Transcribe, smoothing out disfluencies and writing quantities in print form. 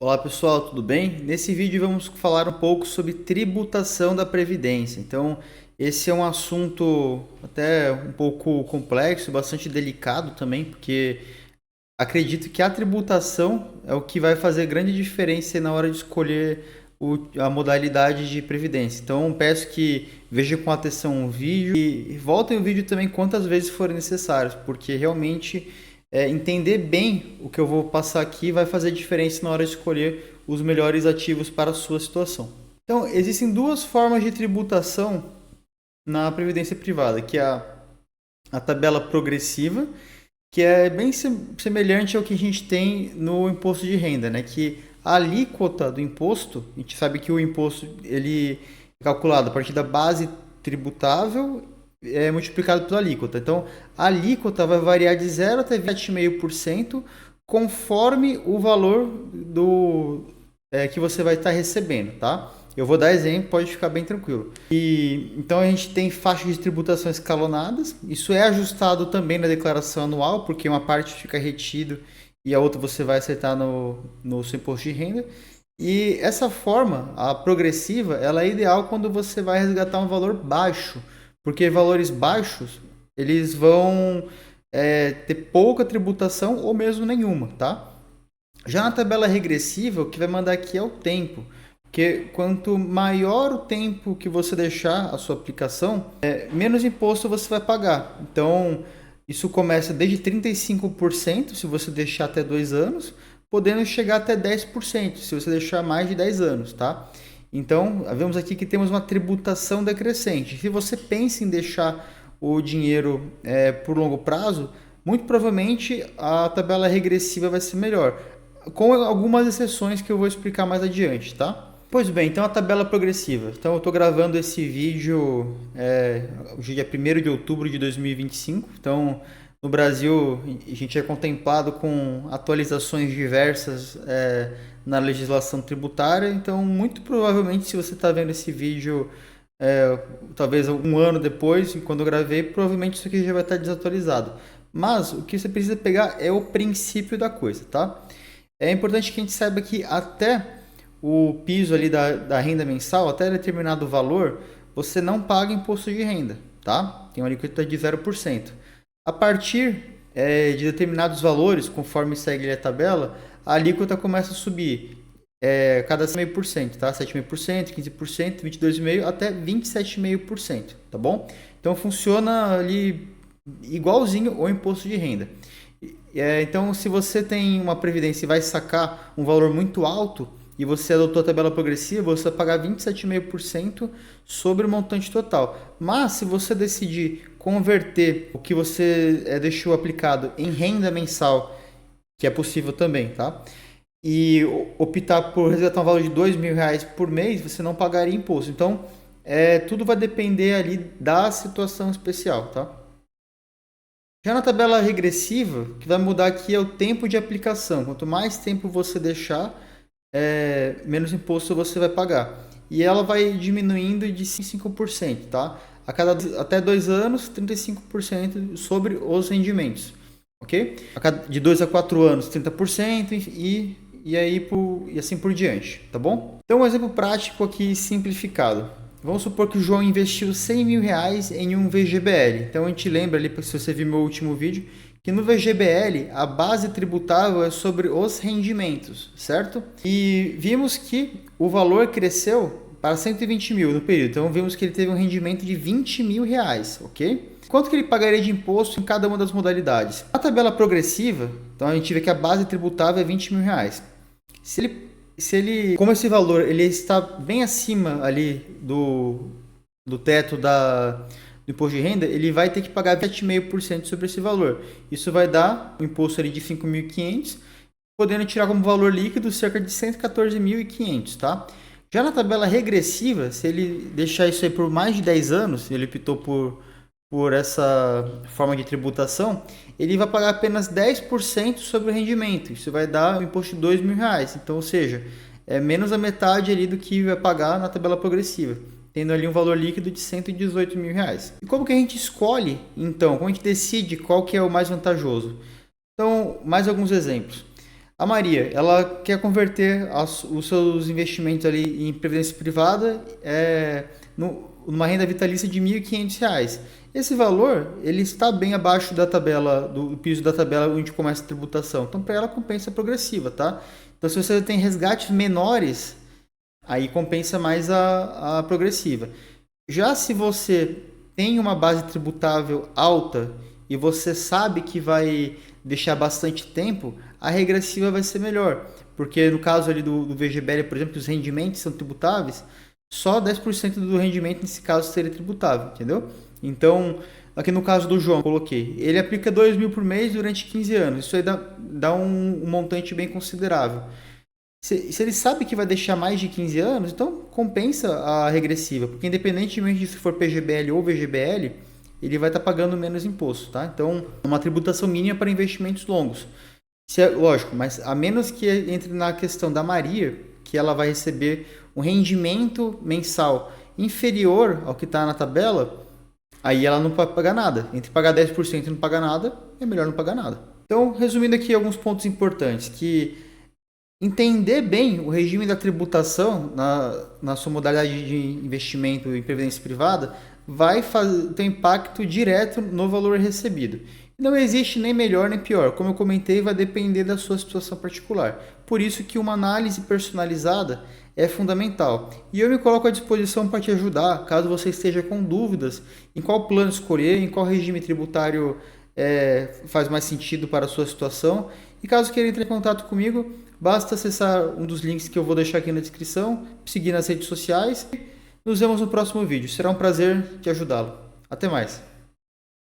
Olá pessoal, tudo bem? Nesse vídeo vamos falar um pouco sobre tributação da Previdência. Então, esse é um assunto até um pouco complexo, bastante delicado também, porque acredito que a tributação é o que vai fazer grande diferença na hora de escolher a modalidade de previdência. Então, peço que vejam com atenção o vídeo e voltem o vídeo também quantas vezes forem necessários, porque realmente entender bem o que eu vou passar aqui vai fazer diferença na hora de escolher os melhores ativos para a sua situação. Então, existem duas formas de tributação na previdência privada, que é a tabela progressiva, que é bem semelhante ao que a gente tem no imposto de renda, né? Que a alíquota do imposto, a gente sabe que o imposto ele é calculado a partir da base tributável multiplicado pela alíquota. Então, a alíquota vai variar de 0 até 27,5% conforme o valor que você vai estar recebendo, tá? Eu vou dar exemplo, pode ficar bem tranquilo. Então a gente tem faixas de tributação escalonadas. Isso é ajustado também na declaração anual, porque uma parte fica retido e a outra você vai acertar no seu imposto de renda. E essa forma, a progressiva, ela é ideal quando você vai resgatar um valor baixo, porque valores baixos eles vão ter pouca tributação ou mesmo nenhuma, tá? Já na tabela regressiva, o que vai mandar aqui é o tempo. Porque quanto maior o tempo que você deixar a sua aplicação, menos imposto você vai pagar. Então, isso começa desde 35% se você deixar até 2 anos, podendo chegar até 10% se você deixar mais de 10 anos, tá? Então, vemos aqui que temos uma tributação decrescente. Se você pensa em deixar o dinheiro por longo prazo, muito provavelmente a tabela regressiva vai ser melhor, com algumas exceções que eu vou explicar mais adiante, tá? Pois bem, então a tabela progressiva. Então eu estou gravando esse vídeo hoje é 1º de outubro de 2025. Então no Brasil a gente é contemplado com atualizações diversas na legislação tributária. Então muito provavelmente se você está vendo esse vídeo talvez um ano depois, quando eu gravei, provavelmente isso aqui já vai estar desatualizado. Mas o que você precisa pegar é o princípio da coisa, tá? É importante que a gente saiba que até o piso ali da renda mensal, até determinado valor, você não paga imposto de renda, tá? Tem uma alíquota de 0%. A partir de determinados valores, conforme segue a tabela, a alíquota começa a subir cada 0,5%, tá? 7,5%, 15%, 22,5% até 27,5%, tá bom? Então funciona ali igualzinho ao imposto de renda. Então, se você tem uma previdência e vai sacar um valor muito alto e você adotou a tabela progressiva, você vai pagar 27,5% sobre o montante total. Mas, se você decidir converter o que você deixou aplicado em renda mensal, que é possível também, tá? E optar por resgatar um valor de R$ 2.000 por mês, você não pagaria imposto. Então, tudo vai depender ali da situação especial, tá? Já na tabela regressiva, o que vai mudar aqui é o tempo de aplicação. Quanto mais tempo você deixar, menos imposto você vai pagar. E ela vai diminuindo de 5%, tá? Até 2 anos, 35% sobre os rendimentos. Ok? De 2 a 4 anos, 30% e assim por diante, tá bom? Então, um exemplo prático aqui simplificado. Vamos supor que o João investiu R$ 100.000 em um VGBL. Então a gente lembra ali, se você viu meu último vídeo, que no VGBL a base tributável é sobre os rendimentos, certo? E vimos que o valor cresceu para 120 mil no período. Então vimos que ele teve um rendimento de R$ 20.000, ok? Quanto que ele pagaria de imposto em cada uma das modalidades? Na tabela progressiva, então a gente vê que a base tributável é R$ 20.000. Como esse valor ele está bem acima ali do teto do imposto de renda, ele vai ter que pagar 27,5% sobre esse valor. Isso vai dar um imposto ali de 5.500, podendo tirar como valor líquido cerca de 114.500, tá? Já na tabela regressiva, se ele deixar isso aí por mais de 10 anos, ele optou por essa forma de tributação, ele vai pagar apenas 10% sobre o rendimento. Isso vai dar um imposto de R$ 2.000. Então, ou seja, é menos a metade ali do que vai pagar na tabela progressiva, tendo ali um valor líquido de R$ 118.000. E como que a gente escolhe, então? Como a gente decide qual que é o mais vantajoso? Então, mais alguns exemplos. A Maria, ela quer converter os seus investimentos ali em previdência privada numa renda vitalícia de R$ 1.500. Esse valor, ele está bem abaixo da tabela, do piso da tabela onde começa a tributação. Então, para ela, compensa progressiva, tá? Então, se você tem resgates menores, aí compensa mais a progressiva. Já se você tem uma base tributável alta e você sabe que vai deixar bastante tempo, a regressiva vai ser melhor. Porque no caso ali do VGBL, por exemplo, que os rendimentos são tributáveis, só 10% do rendimento nesse caso seria tributável, entendeu? Então, aqui no caso do João, coloquei, ele aplica 2 mil por mês durante 15 anos. Isso aí dá um montante bem considerável. Se ele sabe que vai deixar mais de 15 anos, então compensa a regressiva, porque independentemente de se for PGBL ou VGBL, ele vai estar pagando menos imposto, tá? Então, uma tributação mínima para investimentos longos. Lógico, mas a menos que entre na questão da Maria, que ela vai receber um rendimento mensal inferior ao que está na tabela, aí ela não vai pagar nada. Entre pagar 10% e não pagar nada, é melhor não pagar nada. Então, resumindo aqui alguns pontos importantes, que entender bem o regime da tributação na sua modalidade de investimento em previdência privada vai ter impacto direto no valor recebido. Não existe nem melhor nem pior. Como eu comentei, vai depender da sua situação particular. Por isso que uma análise personalizada é fundamental. E eu me coloco à disposição para te ajudar, caso você esteja com dúvidas em qual plano escolher, em qual regime tributário faz mais sentido para a sua situação. E caso queira entrar em contato comigo, basta acessar um dos links que eu vou deixar aqui na descrição, seguir nas redes sociais. Nos vemos no próximo vídeo. Será um prazer te ajudá-lo. Até mais.